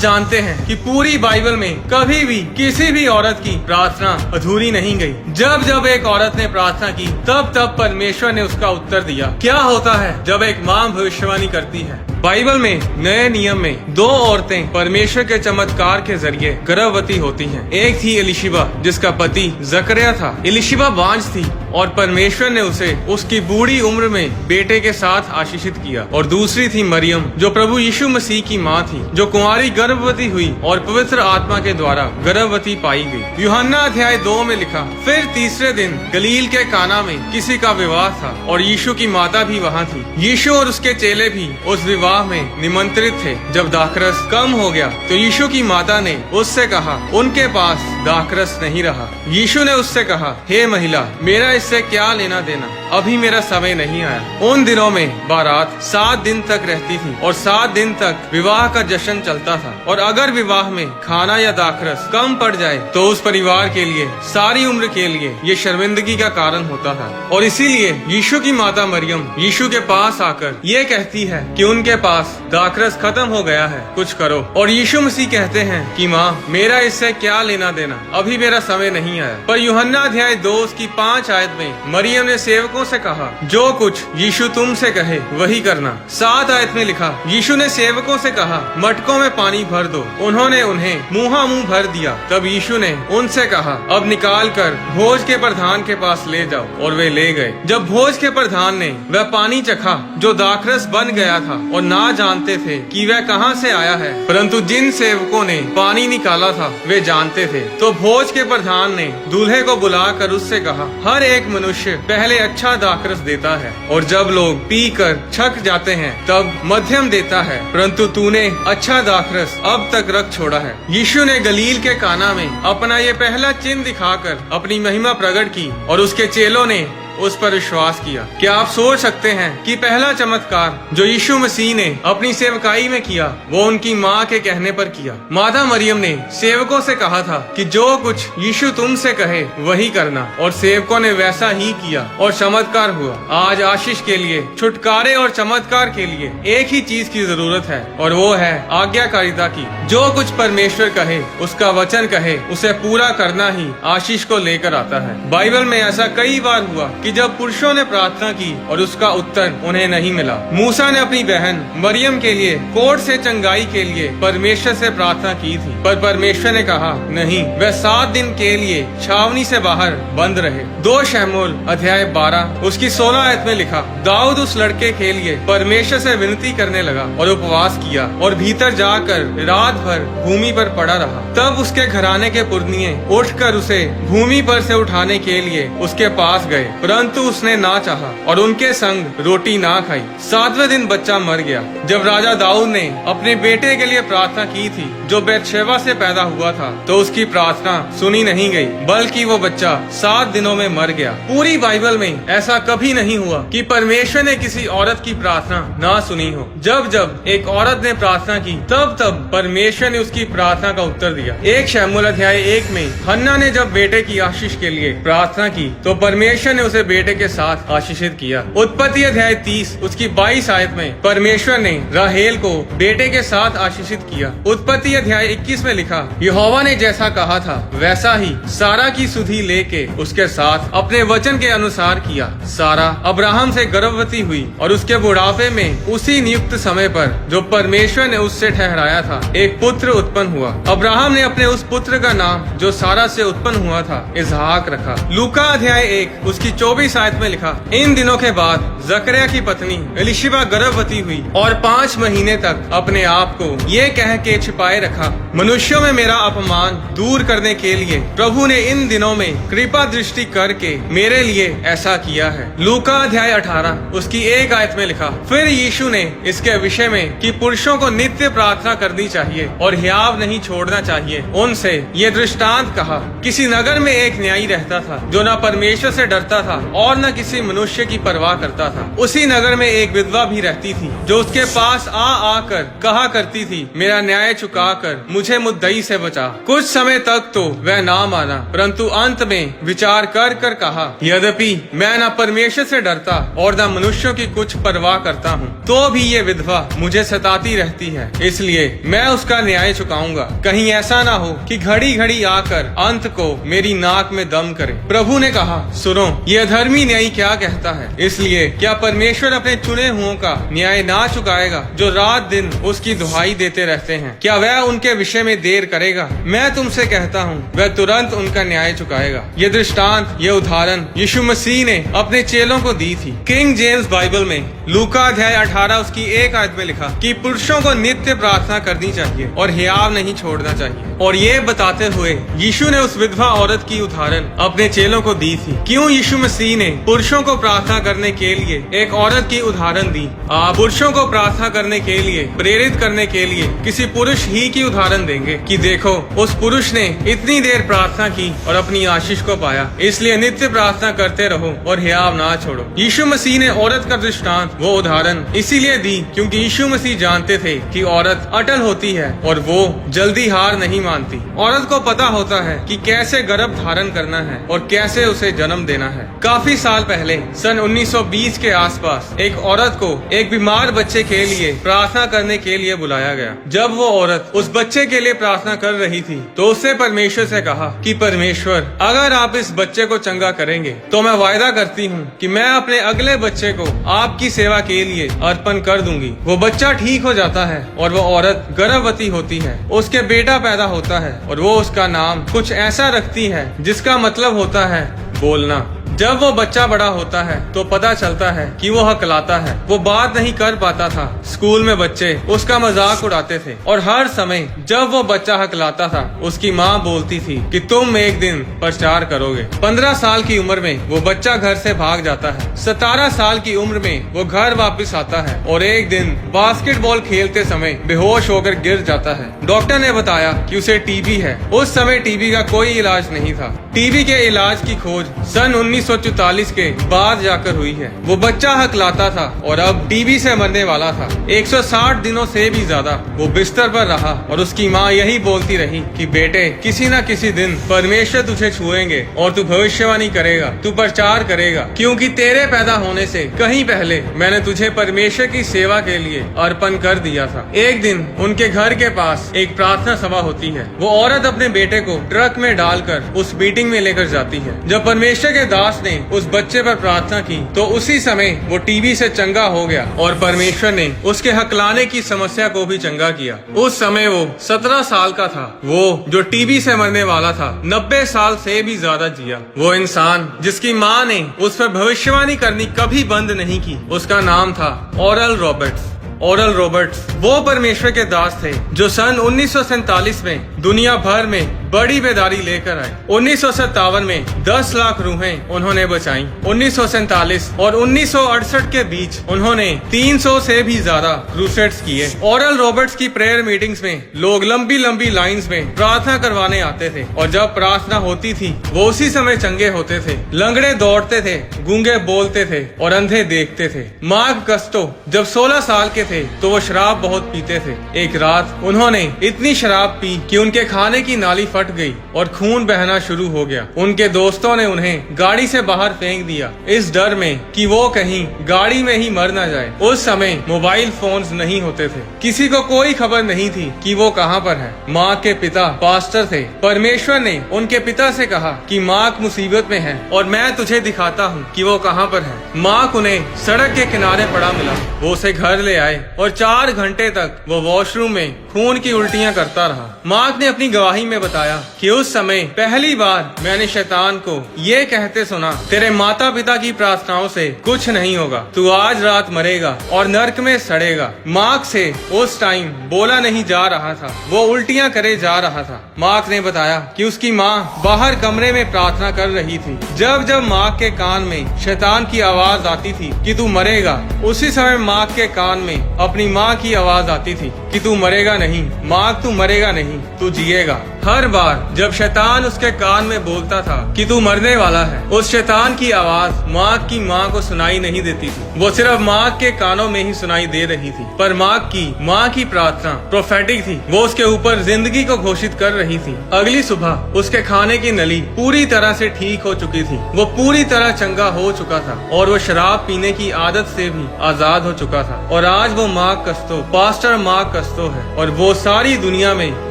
जानते हैं कि पूरी बाइबल में कभी भी किसी भी औरत की प्रार्थना अधूरी नहीं गई। जब जब एक औरत ने प्रार्थना की तब तब परमेश्वर ने उसका उत्तर दिया। क्या होता है जब एक माँ भविष्यवाणी करती है? बाइबल में नए नियम में 2 औरतें परमेश्वर के चमत्कार के जरिए गर्भवती होती हैं। एक थी एलिशिबा जिसका पति जकरिया था। एलिशिबा बांझ थी और परमेश्वर ने उसे उसकी बूढ़ी उम्र में बेटे के साथ आशीषित किया। और दूसरी थी मरियम जो प्रभु यीशु मसीह की माँ थी, जो कुंवारी गर्भवती हुई और पवित्र आत्मा के द्वारा गर्भवती पाई गई। यूहन्ना अध्याय 2 में लिखा, फिर तीसरे दिन गलील के काना में किसी का विवाह था और यीशु की माता भी वहाँ थी। यीशु और उसके चेले भी उस विवाह में निमंत्रित थे। जब दाखरस कम हो गया तो यीशु की माता ने उससे कहा, उनके पास दाखरस नहीं रहा। यीशु ने उससे कहा, हे महिला, मेरा इससे क्या लेना देना, अभी मेरा समय नहीं आया। उन दिनों में बारात 7 दिन तक रहती थी और 7 दिन तक विवाह का जश्न चलता था। और अगर विवाह में खाना या दाखरस कम पड़ जाए तो उस परिवार के लिए सारी उम्र के लिए ये शर्मिंदगी का कारण होता था। और इसीलिए यीशु की माता मरियम यीशु के पास आकर ये कहती है कि उनके पास दाखरस खत्म हो गया है, कुछ करो। और यीशु मसीह कहते हैं कि माँ, मेरा इससे क्या लेना देना, अभी मेरा समय नहीं आया। पर यूहन्ना अध्याय 2 की 5 आयत में मरियम ने सेवकों से कहा, जो कुछ यीशु तुमसे कहे वही करना। 7 आयत में लिखा, यीशु ने सेवकों से कहा, मटकों में पानी भर दो। उन्होंने उन्हें मुँहा मुँह भर दिया। तब यीशु ने उनसे कहा, अब निकाल कर भोज के प्रधान के पास ले जाओ। और वे ले गए। जब भोज के प्रधान ने वह पानी चखा जो दाखरस बन गया था और ना जानते थे कि वह कहाँ से आया है, परंतु जिन सेवकों ने पानी निकाला था वे जानते थे, तो भोज के प्रधान ने दूल्हे को बुलाकर उससे कहा, हर एक मनुष्य पहले अच्छा दाखरस देता है और जब लोग पीकर छक जाते हैं तब मध्यम देता है, परंतु तूने अच्छा दाखरस अब तक रख छोड़ा है। यीशु ने गलील के काना में अपना ये पहला चिन्ह दिखाकर अपनी महिमा प्रकट की और उसके चेलों ने उस पर विश्वास किया। क्या आप सोच सकते हैं कि पहला चमत्कार जो यीशु मसीह ने अपनी सेवकाई में किया वो उनकी माँ के कहने पर किया। माता मरियम ने सेवकों से कहा था कि जो कुछ यीशु तुमसे कहे वही करना, और सेवकों ने वैसा ही किया और चमत्कार हुआ। आज आशीष के लिए, छुटकारे और चमत्कार के लिए एक ही चीज की जरूरत है और वो है आज्ञाकारिता की। जो कुछ परमेश्वर कहे, उसका वचन कहे, उसे पूरा करना ही आशीष को लेकर आता है। बाइबल में ऐसा कई बार हुआ कि जब पुरुषों ने प्रार्थना की और उसका उत्तर उन्हें नहीं मिला। मूसा ने अपनी बहन मरियम के लिए कोढ़ से चंगाई के लिए परमेश्वर से प्रार्थना की थी, पर परमेश्वर ने कहा नहीं, वह 7 दिन के लिए छावनी से बाहर बंद रहे। 2 शमूएल अध्याय 12 उसकी 16 आयत में लिखा, दाऊद उस लड़के के लिए परमेश्वर से विनती करने लगा और उपवास किया और भीतर जाकर रात भर भूमि पर पड़ा रहा। तब उसके घराने के पुरनिये उठकर उसे भूमि पर से उठाने के लिए उसके पास गए, परंतु उसने ना चाहा और उनके संग रोटी ना खाई। 7वें दिन बच्चा मर गया। जब राजा दाऊद ने अपने बेटे के लिए प्रार्थना की थी जो बैतशेबा से पैदा हुआ था, तो उसकी प्रार्थना सुनी नहीं गई, बल्कि वो बच्चा 7 दिनों में मर गया। पूरी बाइबल में ऐसा कभी नहीं हुआ कि परमेश्वर ने किसी औरत की प्रार्थना ना सुनी हो। जब जब एक औरत ने प्रार्थना की तब तब परमेश्वर ने उसकी प्रार्थना का उत्तर दिया। 1 शमूएल अध्याय 1 में हन्ना ने जब बेटे की आशीष के लिए प्रार्थना की तो परमेश्वर ने उसे बेटे के साथ आशीषित किया। उत्पत्ति अध्याय 30 उसकी 22 आयत में परमेश्वर ने राहेल को बेटे के साथ आशीषित किया। उत्पत्ति अध्याय 21 में लिखा, यहोवा ने जैसा कहा था वैसा ही सारा की सुधि लेके उसके साथ अपने वचन के अनुसार किया। सारा अब्राहम से गर्भवती हुई और उसके बुढ़ापे में उसी नियुक्त समय पर जो परमेश्वर ने उससे ठहराया था एक पुत्र उत्पन्न हुआ। अब्राहम ने अपने उस पुत्र का नाम जो सारा से उत्पन्न हुआ था इसहाक रखा। लूका अध्याय 1 उसकी 24 आयत में लिखा, इन दिनों के बाद जकरिया की पत्नी एलिशिबा गर्भवती हुई और 5 महीने तक अपने आप को ये कह के छिपाए रखा, मनुष्यों में मेरा अपमान दूर करने के लिए प्रभु ने इन दिनों में कृपा दृष्टि करके मेरे लिए ऐसा किया है। लूका अध्याय 18 उसकी 1 आयत में लिखा, फिर यीशु ने इसके विषय में कि पुरुषों को नित्य प्रार्थना करनी चाहिए और हियाव नहीं छोड़ना चाहिए उनसे ये दृष्टांत कहा। किसी नगर में एक न्यायी रहता था जो न परमेश्वर से डरता था और न किसी मनुष्य की परवाह करता था। उसी नगर में एक विधवा भी रहती थी जो उसके पास आ आकर कहा करती थी, मेरा न्याय चुका कर मुझे मुद्दई से बचा। कुछ समय तक तो वह ना माना, परंतु अंत में विचार कर कर कहा, यद्यपि मैं न परमेश्वर से डरता और न मनुष्यों की कुछ परवाह करता हूँ, तो भी ये विधवा मुझे सताती रहती है, इसलिए मैं उसका न्याय चुकाऊंगा। कहीं ऐसा ना हो कि घड़ी घड़ी आकर अंत को मेरी नाक में दम करे। प्रभु ने कहा, सुनो, ये अधर्मी न्यायी क्या कहता है। इसलिए क्या परमेश्वर अपने चुने हुओं का न्याय ना चुकाएगा जो रात दिन उसकी दुहाई देते रहते हैं? क्या वह उनके विषय में देर करेगा? मैं तुमसे कहता हूँ, वह तुरंत उनका न्याय चुकाएगा। ये दृष्टांत, ये उदाहरण यीशु मसीह ने अपने चेलों को दी थी। किंग जेम्स बाइबल में लूका अध्याय 18 उसकी 1 आयत में लिखा कि पुरुषों को नित्य प्रार्थना करनी चाहिए और हियाव नहीं छोड़ना चाहिए। और ये बताते हुए यीशु ने उस विधवा औरत की उदाहरण अपने चेलों को दी थी। क्यों यीशु मसीह ने पुरुषों को प्रार्थना करने के लिए एक औरत की उदाहरण दी? आप पुरुषों को प्रार्थना करने के लिए प्रेरित करने के लिए किसी पुरुष ही की उदाहरण देंगे कि देखो, उस पुरुष ने इतनी देर प्रार्थना की और अपनी आशीष को पाया, इसलिए नित्य प्रार्थना करते रहो और हियाव ना छोड़ो। यीशु मसीह ने औरत का दृष्टांत, वो उदाहरण इसीलिए दी क्योंकि यीशु मसीह जानते थे कि औरत अटल होती है और वो जल्दी हार नहीं मानती। औरत को पता होता है कि कैसे गर्भ धारण करना है और कैसे उसे जन्म देना है। काफी साल पहले सन 1920 के आसपास एक औरत को एक बीमार बच्चे के लिए प्रार्थना करने के लिए बुलाया गया। जब वो औरत उस बच्चे के लिए प्रार्थना कर रही थी तो उससे परमेश्वर से कहा कि परमेश्वर, अगर आप इस बच्चे को चंगा करेंगे तो मैं वायदा करती हूँ कि मैं अपने अगले बच्चे को आपकी सेवा के लिए अर्पण कर दूंगी। वो बच्चा ठीक हो जाता है और वो औरत गर्भवती होती है। उसके बेटा पैदा होता है और वो उसका नाम कुछ ऐसा रखती है जिसका मतलब होता है बोलना। जब वो बच्चा बड़ा होता है तो पता चलता है कि वो हकलाता है। वो बात नहीं कर पाता था। स्कूल में बच्चे उसका मजाक उड़ाते थे और हर समय जब वो बच्चा हकलाता था उसकी माँ बोलती थी कि तुम एक दिन प्रचार करोगे। 15 साल की उम्र में वो बच्चा घर से भाग जाता है। 17 साल की उम्र में वो घर वापस आता है और एक दिन बास्केटबॉल खेलते समय बेहोश होकर गिर जाता है। डॉक्टर ने बताया कि उसे टीबी है। उस समय टीबी का कोई इलाज नहीं था। टीबी के इलाज की खोज सन 1944 के बाद जाकर हुई है। वो बच्चा हकलाता था और अब टीबी से मरने वाला था। 160 दिनों से भी ज्यादा वो बिस्तर पर रहा और उसकी माँ यही बोलती रही कि बेटे, किसी न किसी दिन परमेश्वर तुझे छुएंगे और तू भविष्यवाणी करेगा, तू प्रचार करेगा, क्योंकि तेरे पैदा होने से कहीं पहले मैंने तुझे परमेश्वर की सेवा के लिए अर्पण कर दिया था। एक दिन उनके घर के पास एक प्रार्थना सभा होती है। वो औरत अपने बेटे को ट्रक में डालकर उस मीटिंग में लेकर जाती है। जब परमेश्वर के दास ने उस बच्चे पर प्रार्थना की तो उसी समय वो टीबी से चंगा हो गया और परमेश्वर ने उसके हकलाने की समस्या को भी चंगा किया। उस समय वो 17 साल का था। वो जो टीबी से मरने वाला था 90 साल से भी ज्यादा जिया। वो इंसान जिसकी माँ ने उस पर भविष्यवाणी करनी कभी बंद नहीं की, उसका नाम था ओरल रॉबर्ट्स। ओरल रॉबर्ट्स वो परमेश्वर के दास थे जो सन 1947 में दुनिया भर में बड़ी बेदारी लेकर आए। 1957 में 10 लाख रूहें उन्होंने बचाई। 1947 और 1968 के बीच उन्होंने 300 से भी ज्यादा क्रूसेड्स किए। ओरल रॉबर्ट्स की प्रेयर मीटिंग्स में लोग लंबी लंबी लाइंस में प्रार्थना करवाने आते थे और जब प्रार्थना होती थी वो उसी समय चंगे होते थे। लंगड़े दौड़ते थे, गूंगे बोलते थे और अंधे देखते थे। मार्क कस्टो जब 16 साल के थे तो वो शराब बहुत पीते थे। एक रात उन्होंने इतनी शराब पी कि उनके खाने की नाली फट गई और खून बहना शुरू हो गया। उनके दोस्तों ने उन्हें गाड़ी से बाहर फेंक दिया इस डर में कि वो कहीं गाड़ी में ही मर न जाए। उस समय मोबाइल फोन्स नहीं होते थे। किसी को कोई खबर नहीं थी कि वो कहाँ पर है। मार्क के पिता पास्टर थे। परमेश्वर ने उनके पिता से कहा कि मार्क मुसीबत में है और मैं तुझे दिखाता हूँ कि वो कहाँ पर है। मार्क उन्हें सड़क के किनारे पड़ा मिला। वो उसे घर ले आए और 4 घंटे तक वो वॉशरूम में खून की उल्टियां करता रहा। मार्क ने अपनी गवाही में बताया कि उस समय पहली बार मैंने शैतान को ये कहते सुना, तेरे माता पिता की प्रार्थनाओं से कुछ नहीं होगा, तू आज रात मरेगा और नर्क में सड़ेगा। मार्क से उस टाइम बोला नहीं जा रहा था, वो उल्टियां करे जा रहा था। मार्क ने बताया कि उसकी माँ बाहर कमरे में प्रार्थना कर रही थी। जब जब मार्क के कान में शैतान की आवाज आती थी कि तू मरेगा, उसी समय मार्क के कान में अपनी माँ की आवाज आती थी कि तू मरेगा नहीं, मार्क तू मरेगा नहीं, तू जिएगा। हर बार जब शैतान उसके कान में बोलता था कि तू मरने वाला है, उस शैतान की आवाज मार्क की माँ को सुनाई नहीं देती थी। वो सिर्फ मार्क के कानों में ही सुनाई दे रही थी। पर मार्क की माँ की प्रार्थना प्रोफेटिक थी। वो उसके ऊपर जिंदगी को घोषित कर रही थी। अगली सुबह उसके खाने की नली पूरी तरह से ठीक हो चुकी थी। वो पूरी तरह चंगा हो चुका था और वो शराब पीने की आदत से भी आजाद हो चुका था। और आज वो मार्क कस्तो, पास्टर मार्क कस्तो है और वो सारी दुनिया में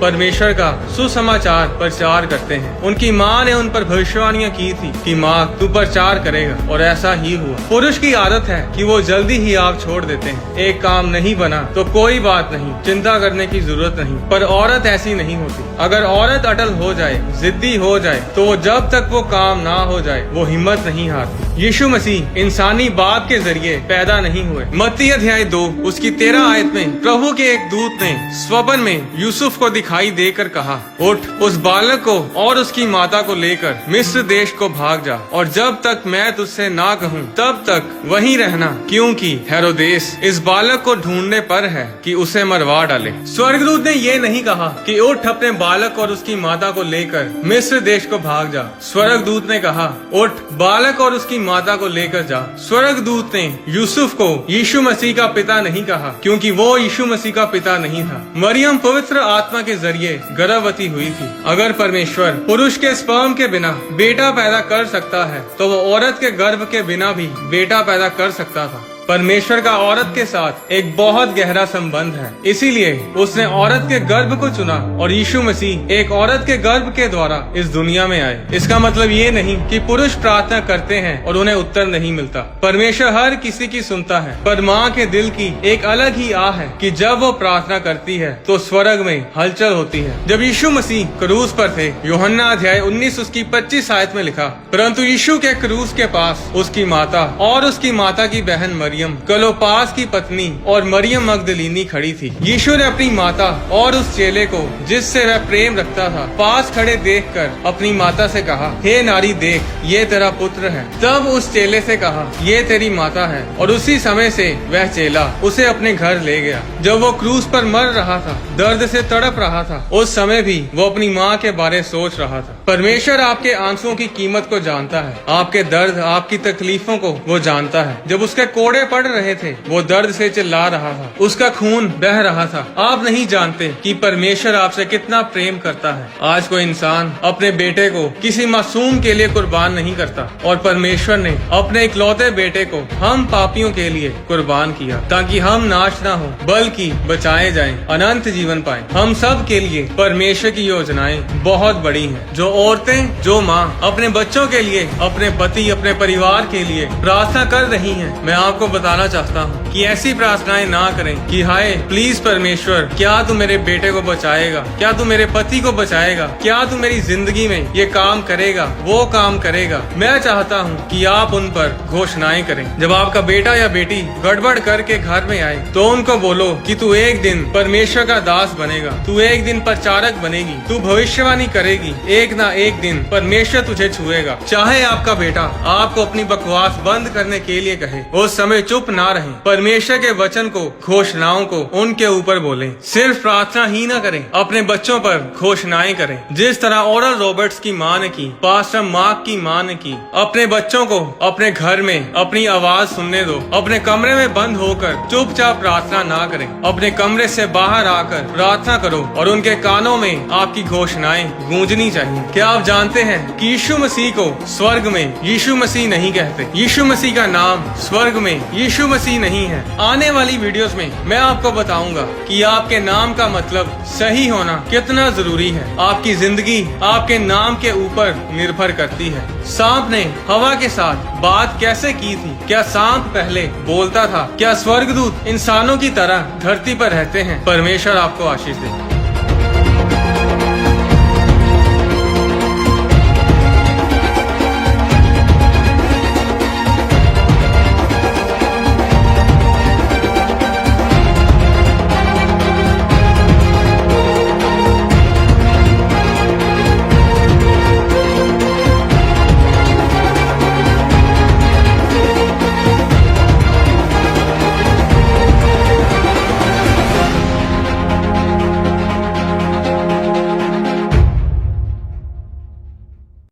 परमेश्वर का सुसमाचार प्रचार करते हैं। उनकी माँ ने उन पर भविष्यवाणियां की थी कि मार्क तू प्रचार करेगा, और ऐसा ही हुआ। पुरुष की आदत है कि वो जल्दी ही आप छोड़ देते हैं। एक काम नहीं बना तो कोई बात नहीं, चिंता करने की जरूरत नहीं। पर औरत ऐसी नहीं होती। अगर औरत अटल हो जाए, जिद्दी हो जाए, तो जब तक वो काम ना हो जाए वो हिम्मत नहीं हारती। यीशु मसीह इंसानी बाप के जरिए पैदा नहीं हुए। मत्ती अध्याय 2 उसकी 13 आयत में प्रभु के एक दूत ने स्वप्न में यूसुफ को दिखाई देकर कहा, उठ, उस बालक को और उसकी माता को लेकर मिस्र देश को भाग जा, और जब तक मैं तुझसे ना कहूँ तब तक वहीं रहना, क्योंकि हेरोदेस इस बालक को ढूंढने पर है कि उसे मरवा डाले। स्वर्गदूत ने ये नहीं कहा कि उठ, अपने बालक और उसकी माता को लेकर मिस्र देश को भाग जा। स्वर्गदूत ने कहा, उठ, बालक और उसकी माता को लेकर जा। स्वर्गदूत ने यूसुफ को यीशु मसीह का पिता नहीं कहा, क्योंकि वो यीशु मसीह का पिता नहीं था। मरियम पवित्र आत्मा के जरिए गर्भवती हुई थी। अगर परमेश्वर पुरुष के स्पर्म के बिना बेटा पैदा कर सकता है, तो वो औरत के गर्भ के बिना भी बेटा पैदा कर सकता था। परमेश्वर का औरत के साथ एक बहुत गहरा संबंध है, इसीलिए उसने औरत के गर्भ को चुना और यीशु मसीह एक औरत के गर्भ के द्वारा इस दुनिया में आए। इसका मतलब ये नहीं कि पुरुष प्रार्थना करते हैं और उन्हें उत्तर नहीं मिलता। परमेश्वर हर किसी की सुनता है, पर माँ के दिल की एक अलग ही आह है कि जब वो प्रार्थना करती है तो स्वर्ग में हलचल होती है। जब यीशु मसीह क्रूस पर थे, यूहन्ना अध्याय 19 उसकी 25 आयत में लिखा, परंतु यीशु के क्रूस के पास उसकी माता और उसकी माता की बहन मरियम, क्लोपास की पत्नी और मरियम मगदलीनी खड़ी थी। यीशु ने अपनी माता और उस चेले को जिससे वह प्रेम रखता था पास खड़े देखकर अपनी माता से कहा, हे नारी, देख, ये तेरा पुत्र है। तब उस चेले से कहा, ये तेरी माता है। और उसी समय से वह चेला उसे अपने घर ले गया। जब वो क्रूस पर मर रहा था, दर्द से तड़प रहा था, उस समय भी वो अपनी माँ के बारे सोच रहा था। परमेश्वर आपके आंसुओं की कीमत को जानता है, आपके दर्द, आपकी तकलीफों को वो जानता है। जब उसके कोड़े पड़ रहे थे, वो दर्द से चिल्ला रहा था, उसका खून बह रहा था। आप नहीं जानते कि परमेश्वर आपसे कितना प्रेम करता है। आज कोई इंसान अपने बेटे को किसी मासूम के लिए कुर्बान नहीं करता, और परमेश्वर ने अपने इकलौते बेटे को हम पापियों के लिए कुर्बान किया, ताकि हम नाश ना हो बल्कि बचाए जाएं, अनंत जीवन पाएं। हम सब के लिए परमेश्वर की योजनाएं बहुत बड़ी हैं। जो औरतें, जो माँ अपने बच्चों के लिए, अपने पति, अपने परिवार के लिए प्रार्थना कर रही हैं, मैं आपको बताना चाहता हूँ कि ऐसी प्रार्थनाएं ना करें कि हाय प्लीज परमेश्वर, क्या तू मेरे बेटे को बचाएगा, क्या तू मेरे पति को बचाएगा, क्या तू मेरी जिंदगी में ये काम करेगा, वो काम करेगा। मैं चाहता हूँ कि आप उन पर घोषणाएं करें। जब आपका बेटा या बेटी गड़बड़ करके घर में आए तो उनको बोलो कि तू एक दिन परमेश्वर का दास बनेगा, तू एक दिन प्रचारक बनेगी, तू भविष्यवाणी करेगी, एक ना एक दिन परमेश्वर तुझे छुएगा। चाहे आपका बेटा आपको अपनी बकवास बंद करने के लिए कहे, उस समय चुप ना रहें। परमेश्वर के वचन को, घोषणाओं को उनके ऊपर बोलें। सिर्फ प्रार्थना ही ना करें, अपने बच्चों पर घोषणाएं करें। जिस तरह ओरल रॉबर्ट्स की माँ ने की, पास्टर मार्क की माँ ने की। अपने बच्चों को अपने घर में अपनी आवाज सुनने दो। अपने कमरे में बंद होकर चुपचाप प्रार्थना ना करें, अपने कमरे से बाहर आकर प्रार्थना करो और उनके कानों में आपकी घोषणाएं गूंजनी चाहिए। क्या आप जानते हैं कि यीशु मसीह को स्वर्ग में यीशु मसीह नहीं कहते? यीशु मसीह का नाम स्वर्ग में यीशु मसीह नहीं है। आने वाली वीडियोस में मैं आपको बताऊंगा कि आपके नाम का मतलब सही होना कितना जरूरी है। आपकी जिंदगी आपके नाम के ऊपर निर्भर करती है। सांप ने हवा के साथ बात कैसे की थी? क्या सांप पहले बोलता था? क्या स्वर्गदूत इंसानों की तरह धरती पर रहते हैं? परमेश्वर आपको आशीष दे।